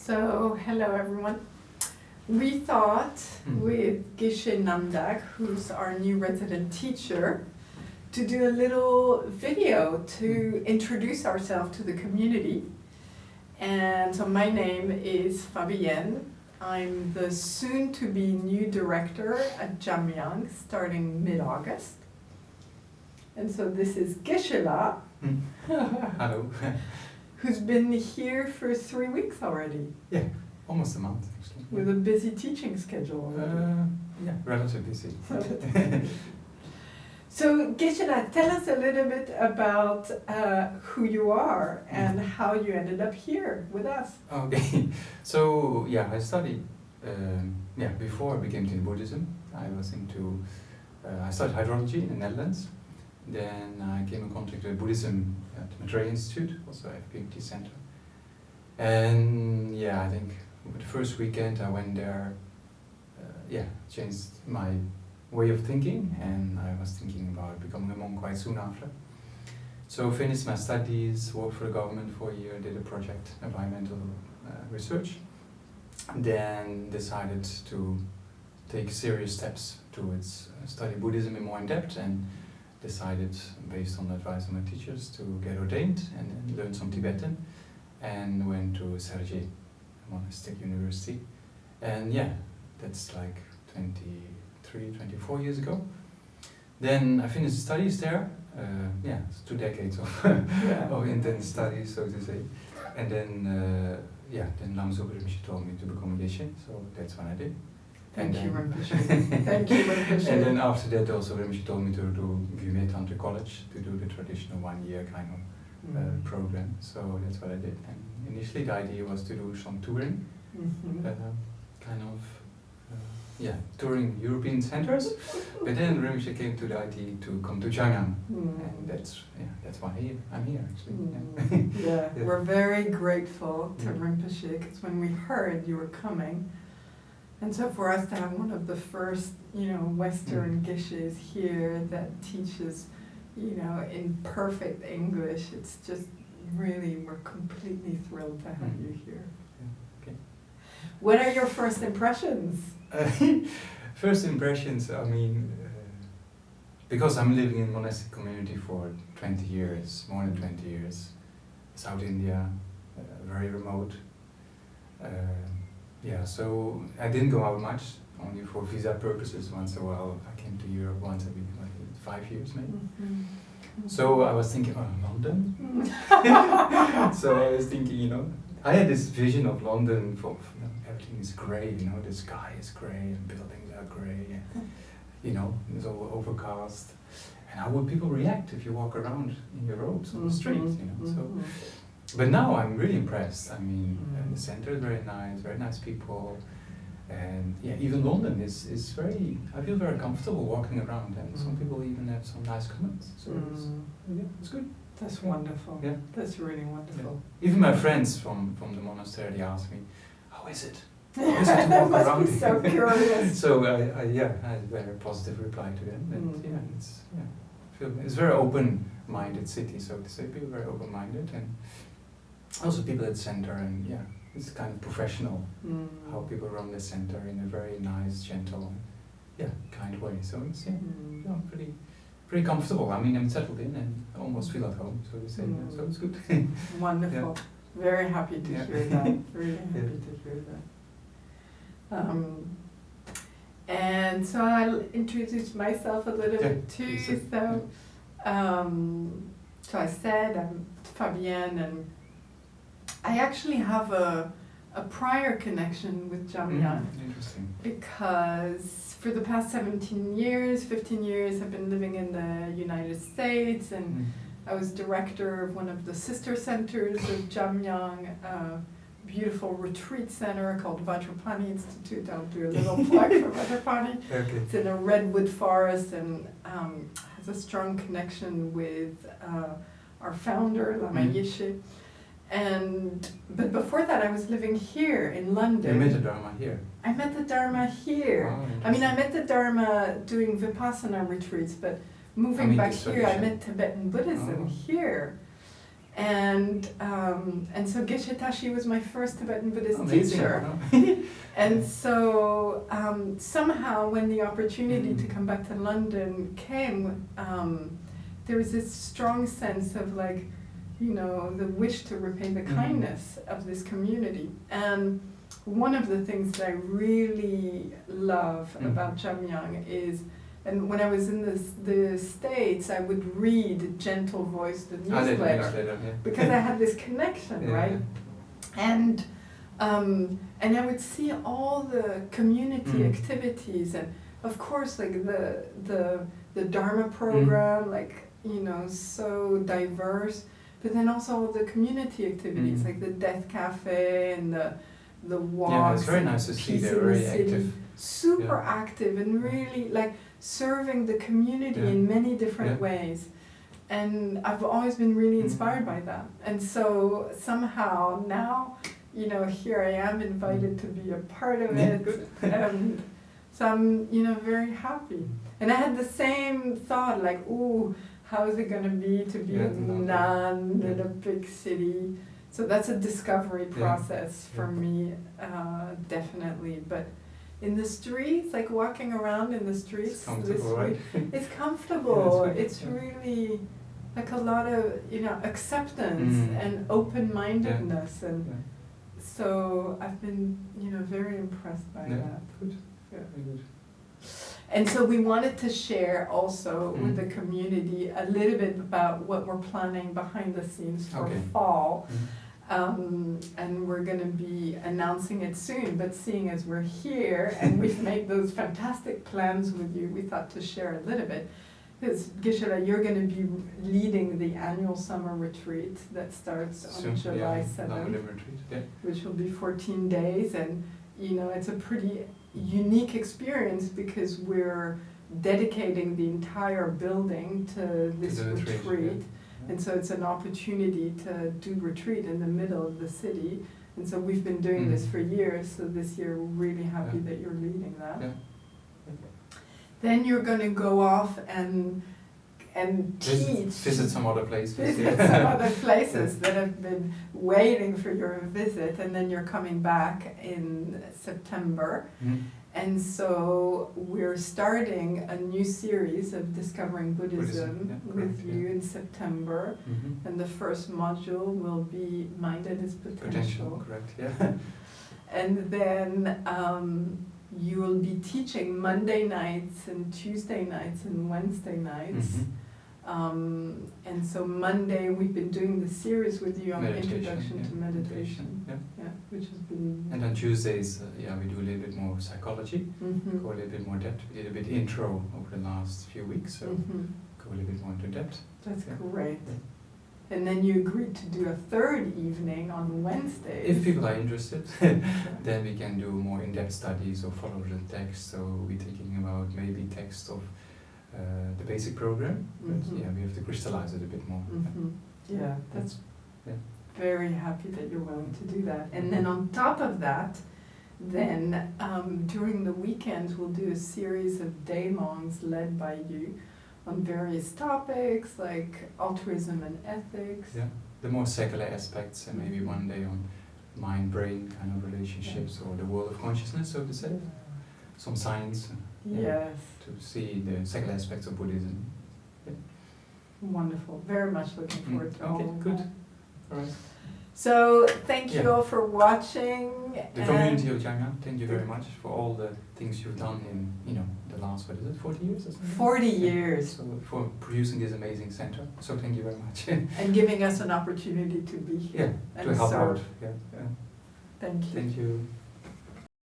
So, hello everyone. We thought with Geshe Namdak, who's our new resident teacher, to do a little video to introduce ourselves to the community. And so my name is Fabienne. I'm the soon-to-be new director at Jamyang, starting mid-August. And so this is Geshe-la. Hello. Who's been here for 3 weeks already. Yeah, almost a month actually. With a busy teaching schedule already. Yeah, relatively busy. So Geshe-la, tell us a little bit about who you are and how you ended up here with us. Okay, so yeah, I studied, before I became into Buddhism, I was into, I studied hydrology in the Netherlands. Then I came in contact with Buddhism at the Madrid Institute, also FPMT Centre. And yeah, I think the first weekend I went there, changed my way of thinking, and I was thinking about becoming a monk quite soon after. So finished my studies, worked for the government for a year, did a project, environmental research, then decided to take serious steps towards study Buddhism in more in depth, and decided, based on the advice of my teachers, to get ordained and then learn some Tibetan, and went to Sergei Monastic University. And yeah, that's like 24 years ago. Then I finished studies there. It's 2 decades of intense studies, so to say. And then, then Lama Zopa Rinpoche told me to become a Geshe, so that's what I did. Thank you, Rinpoche. Thank you, Rinpoche. And then after that also Rinpoche told me to do Gyume Tantra College, to do the traditional 1 year kind of program. So that's what I did. And initially the idea was to do some touring, touring European centers. But then Rinpoche came to the idea to come to Jamyang, and that's why I'm here actually. We're very grateful to Rinpoche, because when we heard you were coming, and so for us to have one of the first, Western Geshes here that teaches, in perfect English, it's just really, we're completely thrilled to have you here. Okay. What are your first impressions? First impressions, I mean, because I'm living in monastic community for 20 years, more than 20 years, South India, very remote. So I didn't go out much, only for visa purposes. Once in a while, I came to Europe once every 5 years maybe. So I was thinking, London? So I was thinking, I had this vision of London, everything is grey, the sky is grey and buildings are grey, and it's all overcast. And how would people react if you walk around in your robes on the street, So. But now I'm really impressed. I mean, the center is very nice people, and even London is very. I feel very comfortable walking around, and some people even have some nice comments. So it's good. That's wonderful. Yeah, that's really wonderful. Yeah. Even my friends from the monastery, they ask me, "How is it? How is it to That walk must around?" be so curious. So I had a very positive reply to them. And it's very open-minded city, so to say. People are very open-minded, and also people at the center, and it's kind of professional how people run the center in a very nice, gentle, kind way. So it's pretty comfortable. I mean, I'm settled in and I almost feel at home, so to say. So it's good. Wonderful. Very happy to hear that. Really happy to hear that. And so I'll introduce myself a little bit too. So I said I'm Fabienne, and I actually have a prior connection with Jamyang. Interesting. Because for the past 15 years, I've been living in the United States, and I was director of one of the sister centers of Jamyang, a beautiful retreat center called Vajrapani Institute. I'll do a little plug for Vajrapani. Okay. It's in a redwood forest, and has a strong connection with our founder, Lama Yeshe. But before that, I was living here in London. You met the Dharma here? I met the Dharma here. I mean, I met the Dharma doing Vipassana retreats, but moving back here, I met Tibetan Buddhism here. And so Geshe Tashi was my first Tibetan Buddhist Amazing. teacher. And so somehow when the opportunity to come back to London came, there was this strong sense of like, you know, the wish to repay the kindness of this community. And one of the things that I really love about Jamyang is, and when I was in the States, I would read Gentle Voice, the newsletter, because I had this connection, right? And I would see all the community activities, and of course, like the Dharma program, like, you know, so diverse. But then also all the community activities, like the Death Cafe and the walks. Yeah, it's very nice to see they're very active. Super active and really like serving the community in many different ways. And I've always been really inspired by that. And so somehow now, you know, here I am invited to be a part of it. So I'm, you know, very happy. And I had the same thought, like, ooh, how is it going to be to be a nun in a big city? So that's a discovery process for me, definitely. But in the streets, like walking around in the streets, it's comfortable. It's really like a lot of, you know, acceptance and open-mindedness. And so I've been, you know, very impressed by that. Good. Very good. And so we wanted to share also with the community a little bit about what we're planning behind the scenes for fall. And we're going to be announcing it soon, but seeing as we're here and we've made those fantastic plans with you, we thought to share a little bit. Because Geshe, you're going to be leading the annual summer retreat that starts on July 7th, which will be 14 days. And, you know, it's a pretty unique experience because we're dedicating the entire building to this retreat. And so it's an opportunity to do retreat in the middle of the city. And so we've been doing this for years, so this year we're really happy that you're leading that. Then you're going to go off and teach. Visit some other places. Visit some other places that have been waiting for your visit, and then you're coming back in September. And so we're starting a new series of Discovering Buddhism with you in September. And the first module will be Minded is Potential. Correct, yeah. And then you will be teaching Monday nights and Tuesday nights and Wednesday nights. And so Monday we've been doing the series with you on Introduction to Meditation, which has been. And on Tuesdays, we do a little bit more psychology, go a little bit more depth. We did a bit intro over the last few weeks, so go a little bit more into depth. That's great. And then you agreed to do a third evening on Wednesdays. If people are interested, then we can do more in-depth studies or follow the text. So we're thinking about maybe text of the basic program, but we have to crystallize it a bit more. That's very happy that you're willing to do that. And then on top of that, then during the weekends we'll do a series of day-longs led by you on various topics like altruism and ethics. The more secular aspects, and maybe one day on mind-brain kind of relationships or the world of consciousness, so to say. Some science. To see the secular aspects of Buddhism. Wonderful. Very much looking forward to all of good. that. All right. So thank you all for watching. The community of Jamyang, thank you very much for all the things you've done in, the last, 40 years or something? 40 years. So for producing this amazing center. So thank you very much. And giving us an opportunity to be here. To help out. Thank you. Thank you.